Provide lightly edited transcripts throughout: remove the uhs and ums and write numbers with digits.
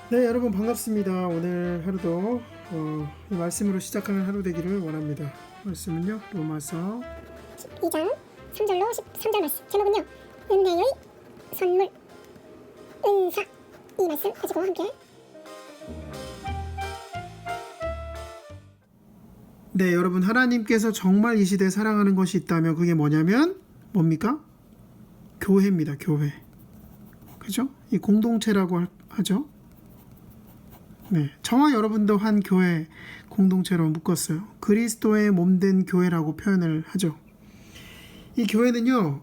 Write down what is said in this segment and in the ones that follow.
네, 여러분 반갑습니다. 오늘 하루도 이 말씀으로 시작하는 하루 되기를 원합니다. 말씀은요, 로마서 12장 3절로 13절 말씀. 제목은요, 은혜의 선물, 은사. 이 말씀 가지고 함께. 네, 여러분 하나님께서 정말 이 시대에 사랑하는 것이 있다면 그게 뭐냐면 뭡니까? 교회입니다. 교회. 그죠? 이 공동체라고 하죠. 네, 저와 여러분도 한 교회 공동체로 묶었어요. 그리스도의 몸된 교회라고 표현을 하죠. 이 교회는요,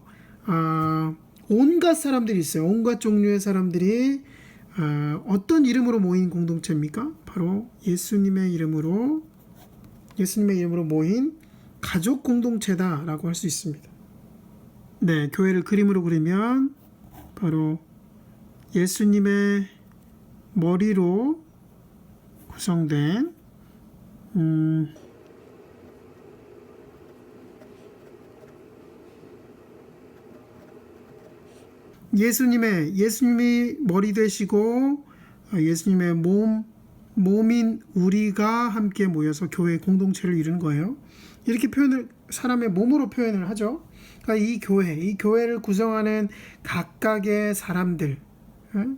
온갖 사람들이 있어요. 온갖 종류의 사람들이 어떤 이름으로 모인 공동체입니까? 바로 예수님의 이름으로 모인 가족 공동체다라고 할 수 있습니다. 네, 교회를 그림으로 그리면 바로 예수님의 머리로 구성된 예수님이 머리 되시고 예수님의 몸인 우리가 함께 모여서 교회 공동체를 이루는 거예요. 이렇게 표현을 사람의 몸으로 표현을 하죠. 그러니까 이 교회를 구성하는 각각의 사람들,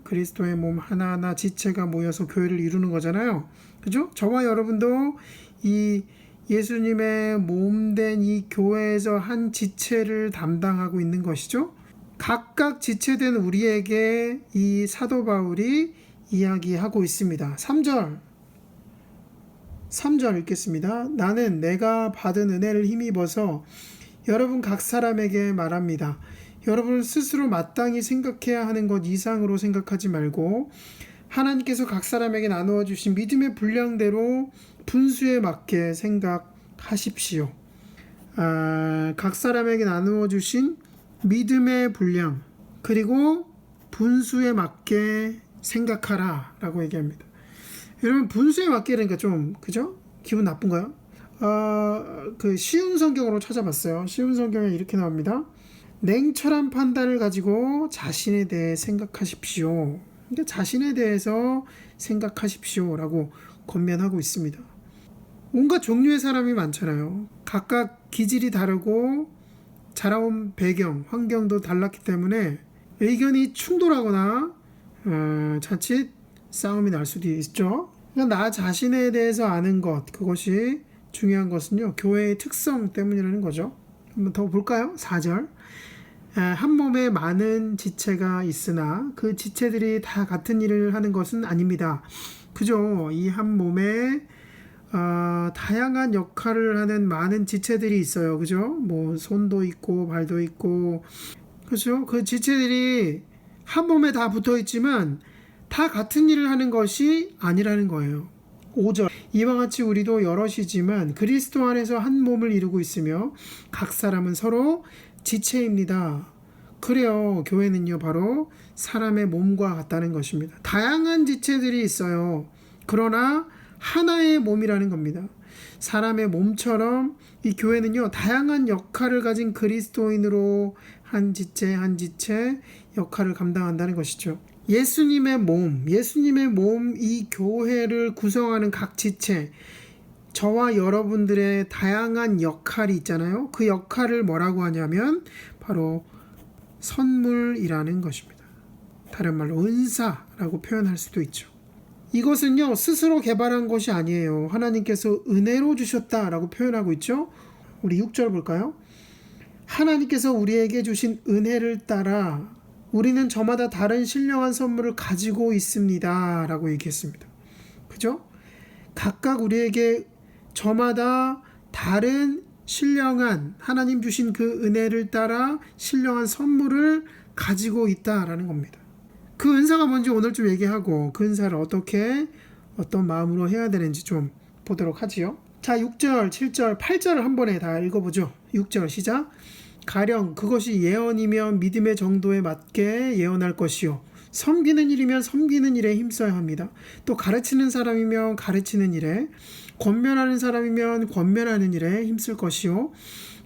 그리스도의 몸 하나하나 지체가 모여서 교회를 이루는 거잖아요. 그죠? 저와 여러분도 이 예수님의 몸된 이 교회에서 한 지체를 담당하고 있는 것이죠. 각각 지체된 우리에게 이 사도 바울이 이야기하고 있습니다. 3절 읽겠습니다. 나는 내가 받은 은혜를 힘입어서 여러분 각 사람에게 말합니다. 여러분 스스로 마땅히 생각해야 하는 것 이상으로 생각하지 말고 하나님께서 각 사람에게 나누어 주신 믿음의 분량대로 분수에 맞게 생각하십시오. 각 사람에게 나누어 주신 믿음의 분량 그리고 분수에 맞게 생각하라 라고 얘기합니다. 여러분 분수에 맞게 그러니까 좀 그죠? 기분 나쁜가요? 그 쉬운 성경으로 찾아봤어요. 쉬운 성경에 이렇게 나옵니다. 냉철한 판단을 가지고 자신에 대해 생각하십시오. 그러니까 자신에 대해서 생각하십시오 라고 권면하고 있습니다. 온갖 종류의 사람이 많잖아요. 각각 기질이 다르고 자라온 배경, 환경도 달랐기 때문에 의견이 충돌하거나 자칫 싸움이 날 수도 있죠. 그러니까 나 자신에 대해서 아는 것, 그것이 중요한 것은요, 교회의 특성 때문이라는 거죠. 한번 더 볼까요? 4절. 한 몸에 많은 지체가 있으나 그 지체들이 다 같은 일을 하는 것은 아닙니다. 그죠? 이 한 몸에 다양한 역할을 하는 많은 지체들이 있어요. 그죠? 뭐 손도 있고 발도 있고 그죠? 그 지체들이 한 몸에 다 붙어 있지만 다 같은 일을 하는 것이 아니라는 거예요. 5절 이와 같이 우리도 여럿이지만 그리스도 안에서 한 몸을 이루고 있으며 각 사람은 서로 지체입니다. 그래요. 교회는요 바로 사람의 몸과 같다는 것입니다. 다양한 지체들이 있어요. 그러나 하나의 몸이라는 겁니다. 사람의 몸처럼 이 교회는요 다양한 역할을 가진 그리스도인으로 한 지체 역할을 감당한다는 것이죠. 예수님의 몸 이 교회를 구성하는 각 지체, 저와 여러분들의 다양한 역할이 있잖아요. 그 역할을 뭐라고 하냐면 바로 선물이라는 것입니다. 다른 말로 은사라고 표현할 수도 있죠. 이것은요 스스로 개발한 것이 아니에요. 하나님께서 은혜로 주셨다라고 표현하고 있죠. 우리 6절 볼까요? 하나님께서 우리에게 주신 은혜를 따라 우리는 저마다 다른 신령한 선물을 가지고 있습니다 라고 얘기했습니다. 그죠? 각각 우리에게 저마다 다른 신령한 하나님 주신 그 은혜를 따라 신령한 선물을 가지고 있다라는 겁니다. 그 은사가 뭔지 오늘 좀 얘기하고 그 은사를 어떤 마음으로 해야 되는지 좀 보도록 하지요. 자, 6절, 7절, 8절을 한 번에 다 읽어보죠. 6절 시작. 가령 그것이 예언이면 믿음의 정도에 맞게 예언할 것이요 섬기는 일이면 섬기는 일에 힘써야 합니다. 또 가르치는 사람이면 가르치는 일에, 권면하는 사람이면 권면하는 일에 힘쓸 것이요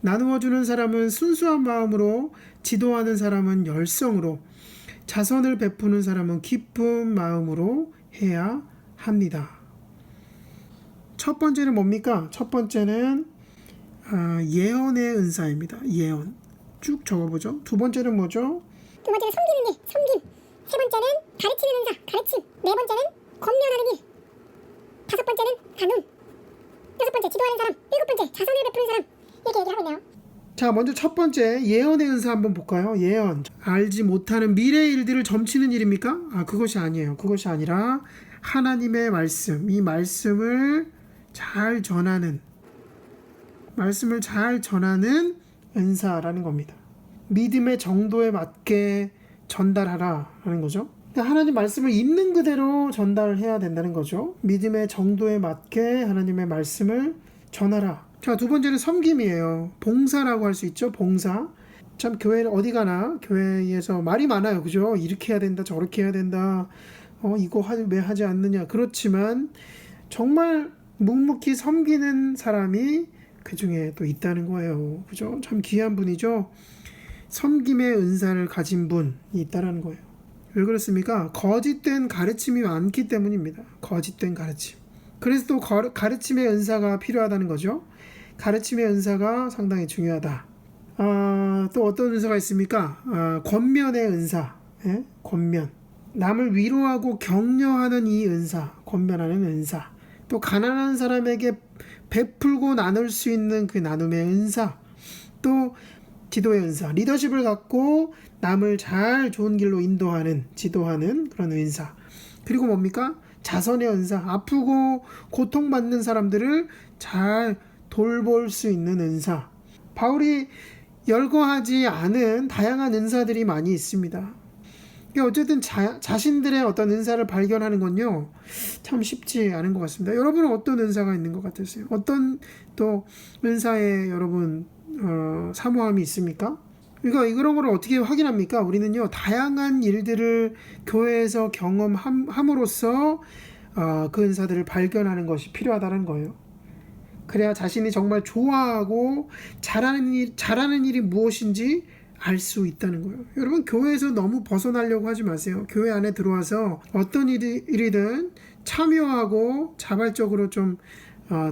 나누어 주는 사람은 순수한 마음으로, 지도하는 사람은 열성으로, 자선을 베푸는 사람은 기쁜 마음으로 해야 합니다. 첫 번째는 뭡니까? 첫 번째는 예언의 은사입니다. 예언. 쭉 적어보죠. 두 번째는 뭐죠? 두 번째는 섬기는 일, 섬김. 세 번째는 가르치는 은사, 가르침. 네 번째는 권면하는 일. 다섯 번째는 나눔. 여섯 번째 지도하는 사람. 일곱 번째 자선을 베푸는 사람. 이렇게 얘기를 하고 있네요. 자, 먼저 첫 번째 예언의 은사 한번 볼까요? 예언. 알지 못하는 미래의 일들을 점치는 일입니까? 그것이 아니에요. 그것이 아니라 하나님의 말씀, 이 말씀을 잘 전하는 은사라는 겁니다. 믿음의 정도에 맞게 전달하라라는 거죠. 그러니까 하나님 말씀을 있는 그대로 전달해야 된다는 거죠. 믿음의 정도에 맞게 하나님의 말씀을 전하라. 자, 두 번째는 섬김이에요. 봉사라고 할 수 있죠. 봉사. 참 교회는 어디 가나 교회에서 말이 많아요. 그죠? 이렇게 해야 된다, 저렇게 해야 된다. 이거 왜 하지 않느냐. 그렇지만 정말 묵묵히 섬기는 사람이 그 중에 또 있다는 거예요. 그죠? 참 귀한 분이죠. 섬김의 은사를 가진 분이 있다는 거예요. 왜 그렇습니까? 거짓된 가르침이 많기 때문입니다. 거짓된 가르침. 그래서 또 가르침의 은사가 필요하다는 거죠. 가르침의 은사가 상당히 중요하다. 또 어떤 은사가 있습니까? 권면의 은사. 예? 권면. 남을 위로하고 격려하는 이 은사. 권면하는 은사. 또 가난한 사람에게 베풀고 나눌 수 있는 그 나눔의 은사. 또 기도의 은사. 리더십을 갖고 남을 잘 좋은 길로 인도하는, 지도하는 그런 은사. 그리고 뭡니까? 자선의 은사. 아프고 고통받는 사람들을 잘 돌볼 수 있는 은사. 바울이 열거하지 않은 다양한 은사들이 많이 있습니다. 어쨌든 자신들의 어떤 은사를 발견하는 건요, 참 쉽지 않은 것 같습니다. 여러분은 어떤 은사가 있는 것 같으세요? 어떤 또 은사에 여러분 사모함이 있습니까? 그러니까 이런 걸 어떻게 확인합니까? 우리는요, 다양한 일들을 교회에서 경험함으로써 그 은사들을 발견하는 것이 필요하다는 거예요. 그래야 자신이 정말 좋아하고 잘하는 일이 무엇인지 알 수 있다는 거예요. 여러분, 교회에서 너무 벗어나려고 하지 마세요. 교회 안에 들어와서 어떤 일이든 참여하고 자발적으로 좀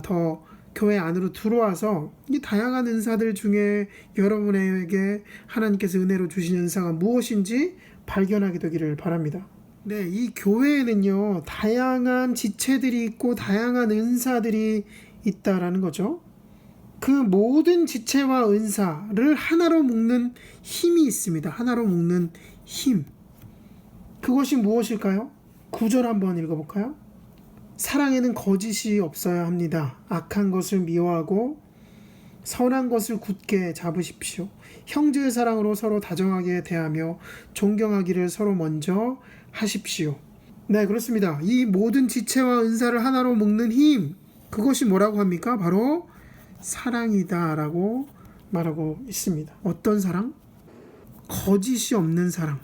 더 교회 안으로 들어와서 이 다양한 은사들 중에 여러분에게 하나님께서 은혜로 주신 은사가 무엇인지 발견하게 되기를 바랍니다. 네, 이 교회에는요, 다양한 지체들이 있고 다양한 은사들이 있다라는 거죠. 그 모든 지체와 은사를 하나로 묶는 힘이 있습니다. 하나로 묶는 힘. 그것이 무엇일까요? 9절 한번 읽어볼까요? 사랑에는 거짓이 없어야 합니다. 악한 것을 미워하고 선한 것을 굳게 잡으십시오. 형제의 사랑으로 서로 다정하게 대하며 존경하기를 서로 먼저 하십시오. 네, 그렇습니다. 이 모든 지체와 은사를 하나로 묶는 힘, 그것이 뭐라고 합니까? 바로 사랑이다 라고 말하고 있습니다. 어떤 사랑? 거짓이 없는 사랑.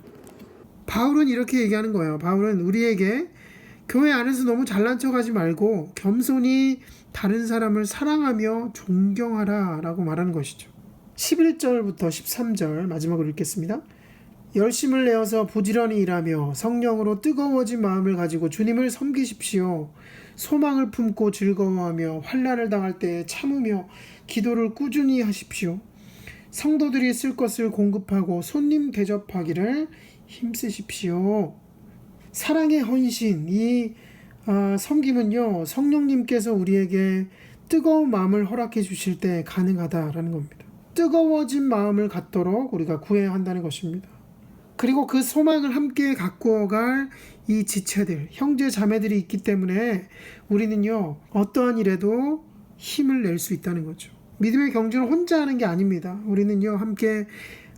바울은 이렇게 얘기하는 거예요. 바울은 우리에게 교회 안에서 너무 잘난 척하지 말고 겸손히 다른 사람을 사랑하며 존경하라 라고 말하는 것이죠. 11절부터 13절 마지막으로 읽겠습니다. 열심을 내어서 부지런히 일하며 성령으로 뜨거워진 마음을 가지고 주님을 섬기십시오. 소망을 품고 즐거워하며 환난을 당할 때 참으며 기도를 꾸준히 하십시오. 성도들이 쓸 것을 공급하고 손님 대접하기를 힘쓰십시오. 사랑의 헌신, 이 섬김은요, 성령님께서 우리에게 뜨거운 마음을 허락해 주실 때 가능하다라는 겁니다. 뜨거워진 마음을 갖도록 우리가 구해야 한다는 것입니다. 그리고 그 소망을 함께 갖고 갈 이 지체들, 형제 자매들이 있기 때문에 우리는요, 어떠한 일에도 힘을 낼 수 있다는 거죠. 믿음의 경주는 혼자 하는 게 아닙니다. 우리는요, 함께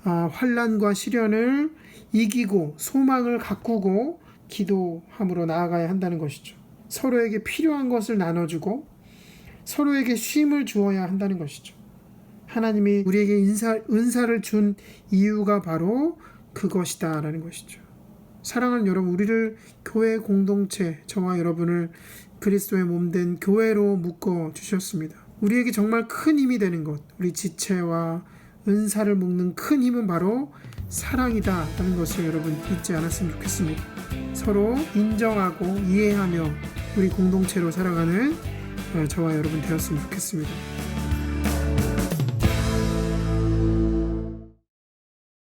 환난과 시련을 이기고 소망을 가꾸고 기도함으로 나아가야 한다는 것이죠. 서로에게 필요한 것을 나눠주고 서로에게 쉼을 주어야 한다는 것이죠. 하나님이 우리에게 은사를 준 이유가 바로 그것이다 라는 것이죠. 사랑하는 여러분, 우리를 교회 공동체, 저와 여러분을 그리스도의 몸된 교회로 묶어 주셨습니다. 우리에게 정말 큰 힘이 되는 것, 우리 지체와 은사를 묶는 큰 힘은 바로 사랑이다라는 것을 여러분 잊지 않았으면 좋겠습니다. 서로 인정하고 이해하며 우리 공동체로 살아가는 저와 여러분 되었으면 좋겠습니다.